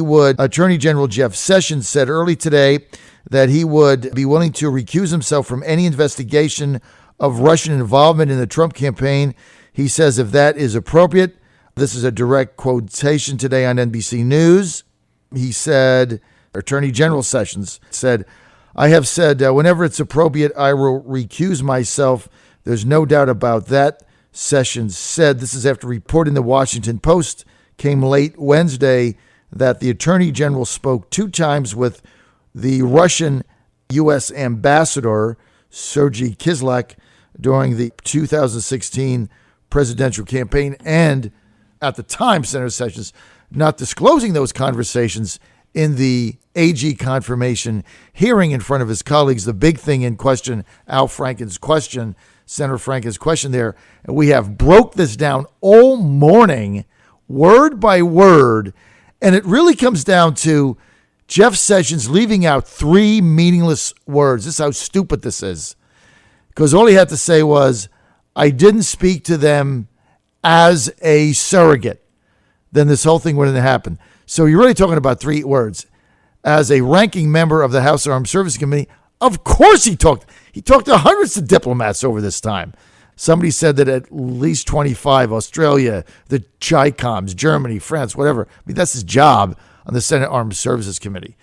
Attorney General Jeff Sessions said early today that he would be willing to recuse himself from any investigation of Russian involvement in the Trump campaign. He says if that is appropriate, this is a direct quotation today on NBC News. He said, Attorney General Sessions said, I have said whenever it's appropriate, I will recuse myself. There's no doubt about that. Sessions said this is after reporting the Washington Post came late Wednesday that the Attorney General spoke 2 times with the Russian U.S. Ambassador, Sergei Kislyak, during the 2016 presidential campaign, and at the time, Senator Sessions not disclosing those conversations in the AG confirmation hearing in front of his colleagues. The big thing in question, Senator Franken's question there, and we have broke this down all morning, word by word, and it really comes down to Jeff Sessions leaving out 3 meaningless words. This is how stupid this is. Because all he had to say was, I didn't speak to them as a surrogate. Then this whole thing wouldn't have happened. So you're really talking about 3 words. As a ranking member of the House Armed Services Committee, of course he talked. He talked to hundreds of diplomats over this time. Somebody said that at least 25, Australia, the CHICOMs, Germany, France, whatever. I mean, that's his job on the Senate Armed Services Committee.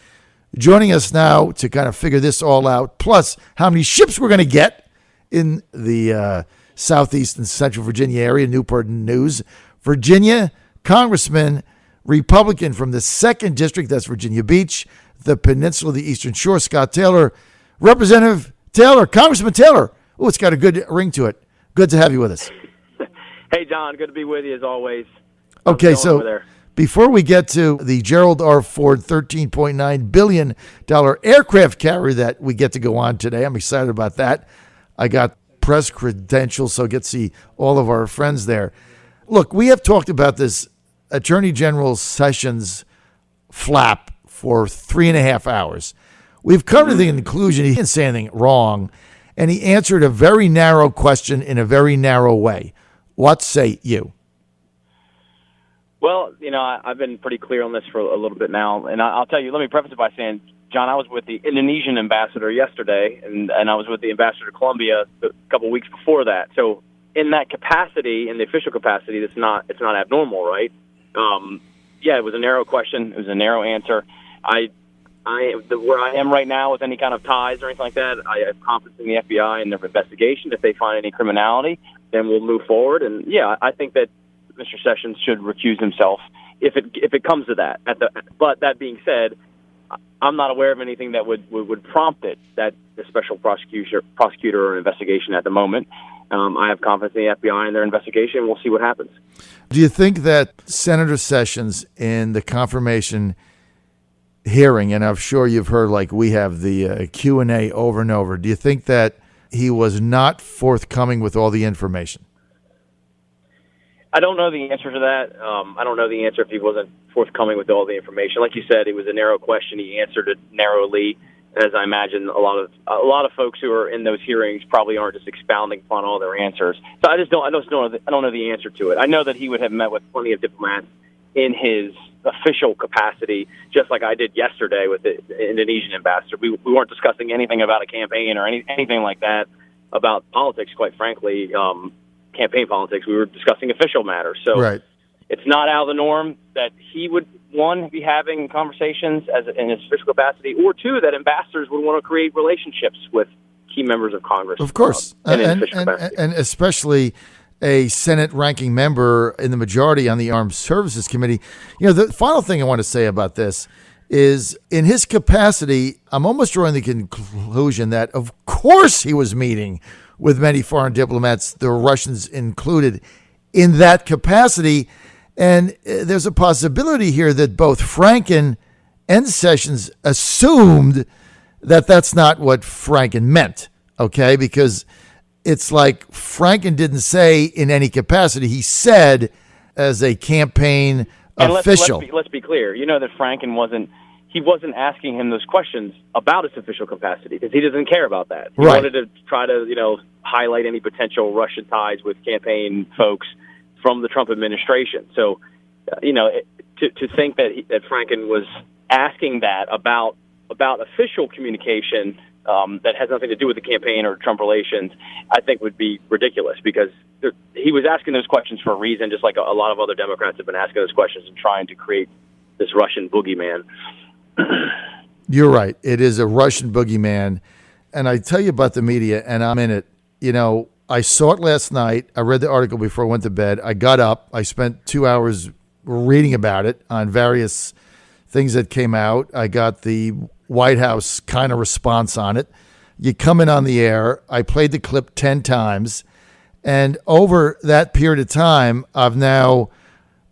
Joining us now to kind of figure this all out, plus how many ships we're going to get in the southeast and central Virginia area, Newport News, Virginia, Congressman, Republican from the 2nd District, that's Virginia Beach, the Peninsula, the Eastern Shore, Scott Taylor, Representative Taylor, Congressman Taylor. Oh, it's got a good ring to it. Good to have you with us. Hey, John, good to be with you as always. Okay, so before we get to the Gerald R. Ford $13.9 billion aircraft carrier that we get to go on today, I'm excited about that. I got press credentials, so I get to see all of our friends there. Look, we have talked about this Attorney General Sessions flap for 3.5 hours. We've come to the conclusion he didn't say anything wrong, and he answered a very narrow question in a very narrow way. What say you? Well, I've been pretty clear on this for a little bit now, and I'll tell you, let me preface it by saying, John, I was with the Indonesian ambassador yesterday, and I was with the ambassador to Colombia a couple weeks before that. So in that capacity, in the official capacity, it's not abnormal, right? Yeah, it was a narrow question. It was a narrow answer. Where I am right now with any kind of ties or anything like that, I have confidence in the FBI and their investigation. If they find any criminality, then we'll move forward. And yeah, I think that Mr. Sessions should recuse himself if it comes to that. But that being said, I'm not aware of anything that would prompt it, that the special prosecutor or investigation at the moment. I have confidence in the FBI and their investigation, and we'll see what happens. Do you think that Senator Sessions in the confirmation hearing, and I'm sure you've heard like we have the Q&A over and over, do you think that he was not forthcoming with all the information? I don't know the answer to that. I don't know the answer if he wasn't forthcoming with all the information. Like you said, it was a narrow question. He answered it narrowly, as I imagine a lot of folks who are in those hearings probably aren't just expounding upon all their answers. So I don't know the answer to it. I know that he would have met with plenty of diplomats in his official capacity, just like I did yesterday with the Indonesian ambassador. We weren't discussing anything about a campaign or anything like that about politics, quite frankly. Campaign politics. We were discussing official matters. So right. It's not out of the norm that he would, 1, be having conversations in his official capacity, or 2, that ambassadors would want to create relationships with key members of Congress. Of course. And especially a Senate ranking member in the majority on the Armed Services Committee. The final thing I want to say about this is in his capacity, I'm almost drawing the conclusion that, of course, he was meeting with many foreign diplomats, the Russians included, in that capacity. And there's a possibility here that both Franken and Sessions assumed that that's not what Franken meant, okay? Because it's like Franken didn't say in any capacity. He said as a campaign official. Let's be clear. You know that Franken wasn't asking him those questions about his official capacity because he doesn't care about that. He wanted to try to, highlight any potential Russian ties with campaign folks from the Trump administration. So, to think that Franken was asking that about official communication that has nothing to do with the campaign or Trump relations, I think would be ridiculous, because he was asking those questions for a reason, just like a lot of other Democrats have been asking those questions and trying to create this Russian boogeyman. You're right. It is a Russian boogeyman. And I tell you about the media, and I'm in it. You know, I saw it last night. I read the article before I went to bed. I got up. I spent 2 hours reading about it on various things that came out. I got the White House kind of response on it. You come in on the air. I played the clip 10 times. And over that period of time, I've now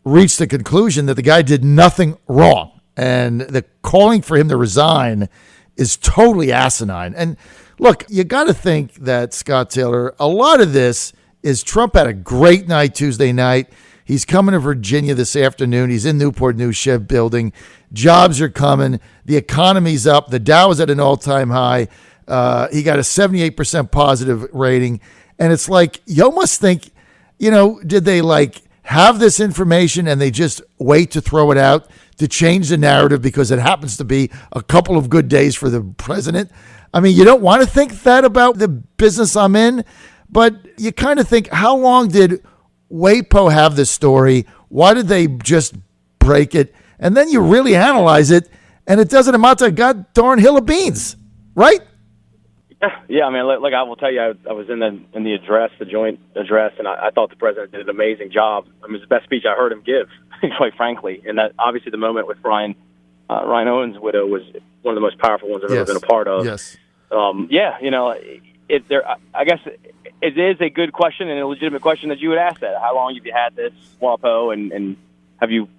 reached the conclusion that the guy did nothing wrong. And the calling for him to resign is totally asinine. And look, you got to think that, Scott Taylor, a lot of this is Trump had a great night Tuesday night. He's coming to Virginia this afternoon. He's in Newport News shipbuilding. Jobs are coming. The economy's up. The Dow is at an all-time high. He got a 78% positive rating. And it's like, you almost think, you know, did they like have this information and they just wait to throw it out to change the narrative because it happens to be a couple of good days for the president? I mean, you don't want to think that about the business I'm in, but you kind of think, how long did WAPO have this story? Why did they just break it? And then you really analyze it, and it doesn't amount to a god darn hill of beans, right? Yeah. I mean, look, I will tell you, I was in the address, the joint address, and I thought the president did an amazing job. I mean, it's the best speech I heard him give, quite frankly. And that obviously the moment with Ryan Owens' widow was one of the most powerful ones I've ever been a part of. Yes. Yeah, you know, I guess it is a good question and a legitimate question that you would ask that. How long have you had this WAPO, and have you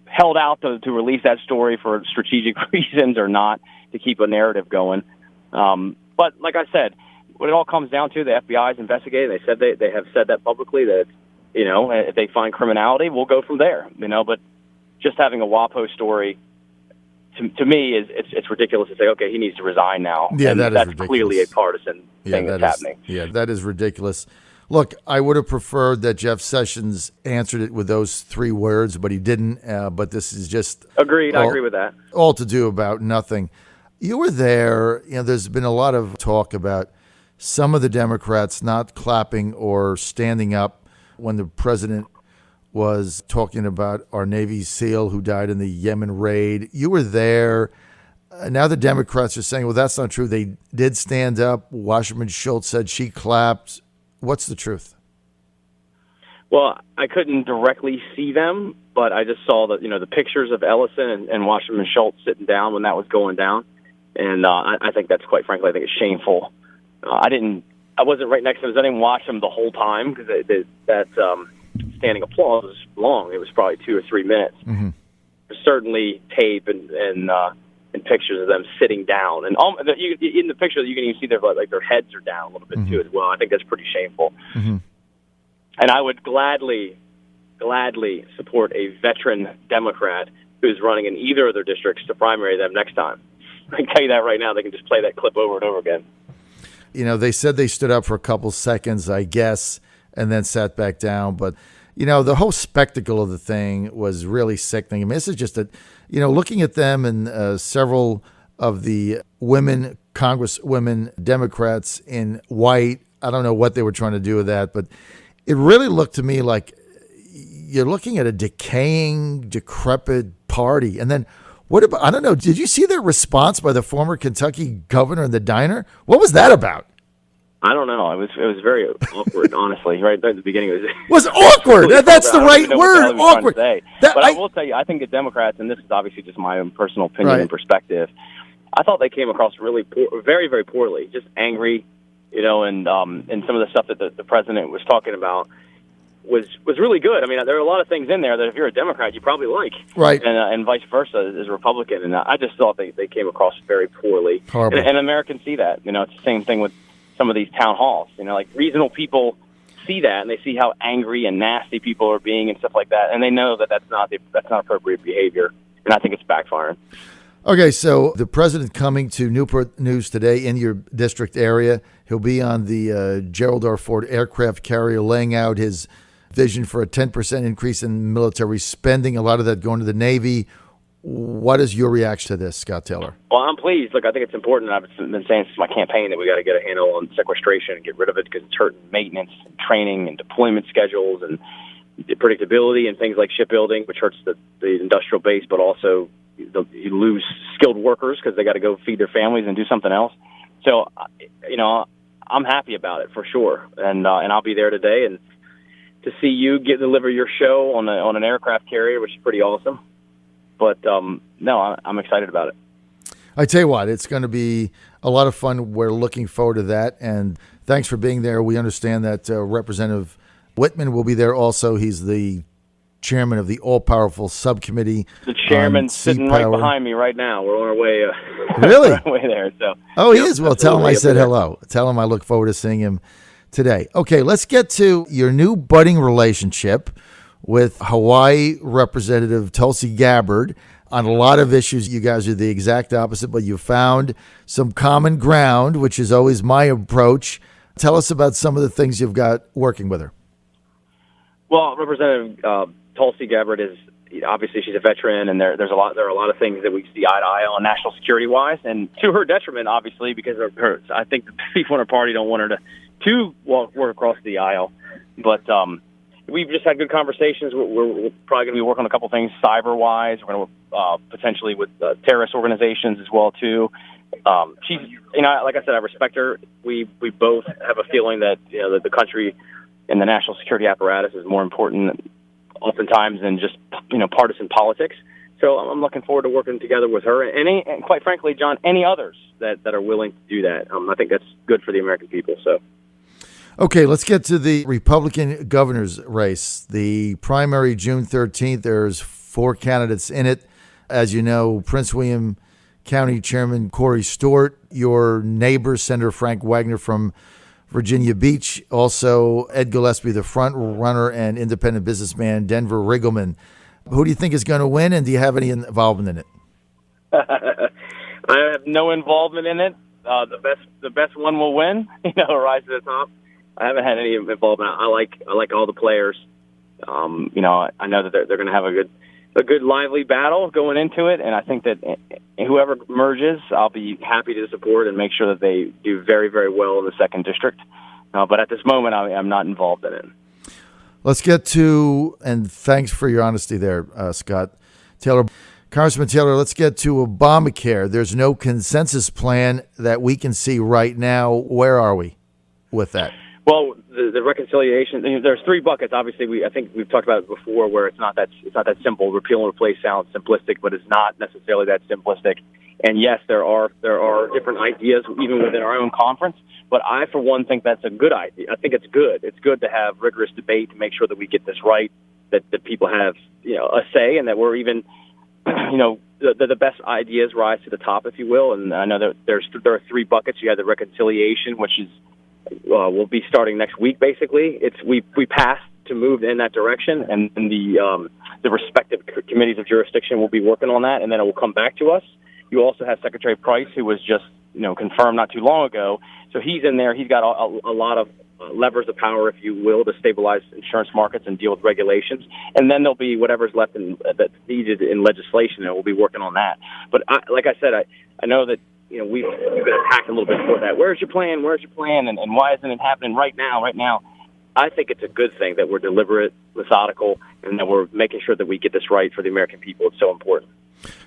held out to release that story for strategic reasons or not, to keep a narrative going? But like I said, what it all comes down to, the FBI is investigating. They said they have said that publicly, that, you know, if they find criminality, we'll go from there. You know, but just having a WAPO story, to me, it's ridiculous to say, okay, he needs to resign now. Yeah, and that's ridiculous. Clearly a partisan thing that's happening. Yeah, that is ridiculous. Look, I would have preferred that Jeff Sessions answered it with those 3 words, but he didn't. But this is just agreed. I agree with that. All to do about nothing. You were there. You know, there's been a lot of talk about some of the Democrats not clapping or standing up when the president was talking about our Navy SEAL who died in the Yemen raid. You were there. Now the Democrats are saying, well, that's not true. They did stand up. Wasserman Schultz said she clapped. What's the truth? Well, I couldn't directly see them, but I just saw the pictures of Ellison and Wasserman Schultz sitting down when that was going down. And I think that's, quite frankly, I think it's shameful. I wasn't right next to them. I didn't watch them the whole time, because that standing applause was long. It was probably 2 or 3 minutes. Mm-hmm. There's certainly tape and pictures of them sitting down, and in the picture you can even see their heads are down a little bit mm-hmm. too as well. I think that's pretty shameful. Mm-hmm. And I would gladly support a veteran Democrat who's running in either of their districts to primary them next time. I can tell you that right now. They can just play that clip over and over again. You know, they said they stood up for a couple seconds, I guess, and then sat back down. But, you know, the whole spectacle of the thing was really sickening. I mean, this is just looking at them and several of the women, Congresswomen, Democrats in white. I don't know what they were trying to do with that, but it really looked to me like you're looking at a decaying, decrepit party. And then what about, I don't know, did you see their response by the former Kentucky governor in the diner? What was that about? I don't know. It was very awkward, honestly. Right at the beginning, it was awkward. That's the right word. Awkward. But I will tell you, I think the Democrats, and this is obviously just my own personal opinion and perspective, I thought they came across really very, very poorly. Just angry, and some of the stuff that the president was talking about was really good. I mean, there are a lot of things in there that if you're a Democrat, you probably like, right? And vice versa as a Republican. And I just thought they came across very poorly. And Americans see that. It's the same thing with some of these town halls. Like reasonable people see that, and they see how angry and nasty people are being and stuff like that, and they know that that's not appropriate behavior. And I think it's backfiring. Okay, so the president coming to Newport News today in your district area. He'll be on the Gerald R. Ford aircraft carrier, laying out his vision for a 10% increase in military spending, a lot of that going to the Navy. What is your reaction to this, Scott Taylor? Well, I'm pleased. Look, I think it's important. I've been saying since my campaign that we got to get a handle on sequestration and get rid of it because it's hurting maintenance, and training, and deployment schedules, and the predictability and things like shipbuilding, which hurts the industrial base, but also you lose skilled workers because they got to go feed their families and do something else. So, I'm happy about it for sure, and I'll be there today and to see you deliver your show on an aircraft carrier, which is pretty awesome. But no, I'm excited about it. I tell you what, it's going to be a lot of fun. We're looking forward to that, and thanks for being there. We understand that Representative Whitman will be there also. He's the chairman of the all-powerful subcommittee. The chairman's sitting right behind me right now. We're on our way. Really? On our way there. So. Oh, he is. Well, tell him I said hello. Tell him I look forward to seeing him today. Okay, let's get to your new budding relationship with Hawaii Representative Tulsi Gabbard. On a lot of issues, you guys are the exact opposite, but you found some common ground, which is always my approach. Tell us about some of the things you've got working with her. Well, Representative Tulsi Gabbard is obviously she's a veteran, and there are a lot of things that we see eye to eye on national security wise, and to her detriment, obviously, because of her. I think the people in her party don't want her to work across the aisle, but we've just had good conversations. We're probably going to be working on a couple things cyber-wise. We're going to potentially with terrorist organizations as well too. She's, like I said, I respect her. We both have a feeling that that the country and the national security apparatus is more important, oftentimes, than just partisan politics. So I'm looking forward to working together with her and quite frankly, John, any others that are willing to do that. I think that's good for the American people. So. Okay, let's get to the Republican governor's race. The primary, June 13th, there's 4 candidates in it. As you know, Prince William County Chairman Corey Stewart, your neighbor, Senator Frank Wagner from Virginia Beach, also Ed Gillespie, the front runner, and independent businessman Denver Riggleman. Who do you think is going to win, and do you have any involvement in it? I have no involvement in it. The best one will win, rise to the top. I haven't had any involvement. I like all the players. I know that they're going to have a good lively battle going into it, and I think that whoever merges, I'll be happy to support and make sure that they do very, very well in the 2nd district. But at this moment, I'm not involved in it. Let's get to, and thanks for your honesty there, Scott Taylor. Congressman Taylor, let's get to Obamacare. There's no consensus plan that we can see right now. Where are we with that? Well, the reconciliation, there's 3 buckets. Obviously, I think we've talked about it before, where it's not that simple. Repeal and replace sounds simplistic, but it's not necessarily that simplistic. And yes, there are different ideas even within our own conference. But I, for one, think that's a good idea. I think it's good. It's good to have rigorous debate to make sure that we get this right, that people have a say, and that we're even the best ideas rise to the top, if you will. And I know that there are 3 buckets. You have the reconciliation, which is will be starting next week. Basically, we passed to move in that direction, and the respective committees of jurisdiction will be working on that, and then it will come back to us. You also have Secretary Price, who was just confirmed not too long ago, so he's in there. He's got a lot of levers of power, if you will, to stabilize insurance markets and deal with regulations. And then there'll be whatever's left that's needed in legislation, and we'll be working on that. But like I said, I know that we've been attacked a little bit for that. Where's your plan? And why isn't it happening right now? I think it's a good thing that we're deliberate, methodical, and that we're making sure that we get this right for the American people. It's so important.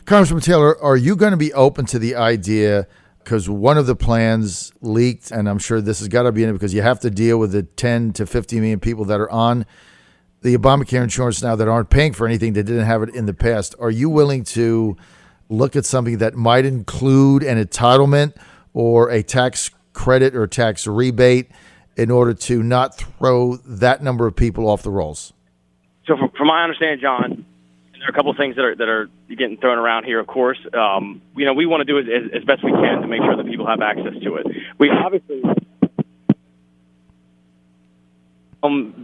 Congressman Taylor, are you going to be open to the idea, because one of the plans leaked, and I'm sure this has got to be in it because you have to deal with the 10 to 50 million people that are on the Obamacare insurance now that aren't paying for anything, that didn't have it in the past. Are you willing to look at something that might include an entitlement or a tax credit or tax rebate in order to not throw that number of people off the rolls? So from my understanding, John, there are a couple of things that are getting thrown around here, of course. We want to do it as best we can to make sure that people have access to it. We obviously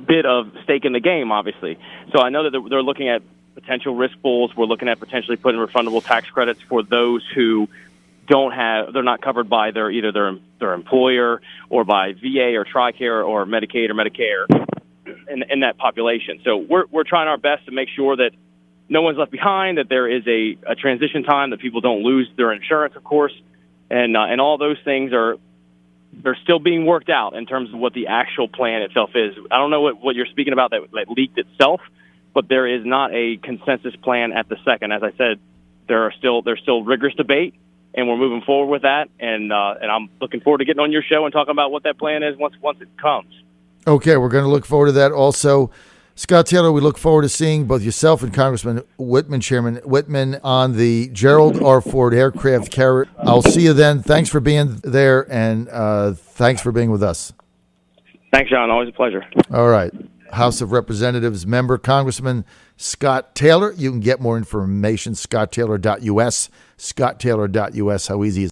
bit of stake in the game, obviously. So I know that they're looking at potential risk pools. We're looking at potentially putting refundable tax credits for those who they're not covered by either their employer or by VA or TRICARE or Medicaid or Medicare. in that population. So we're trying our best to make sure that no one's left behind, that there is a transition time, that people don't lose their insurance, of course, and all those things they're still being worked out in terms of what the actual plan itself is. I don't know what you're speaking about that leaked itself, but there is not a consensus plan at the second. As I said, there's still rigorous debate, and we're moving forward with that. And I'm looking forward to getting on your show and talking about what that plan is once it comes. Okay, we're going to look forward to that also. Scott Taylor, we look forward to seeing both yourself and Congressman Whitman, Chairman Whitman, on the Gerald R. Ford aircraft carrier. I'll see you then. Thanks for being there, and thanks for being with us. Thanks, John. Always a pleasure. All right. House of Representatives member, Congressman Scott Taylor. You can get more information, scotttaylor.us, scotttaylor.us. How easy is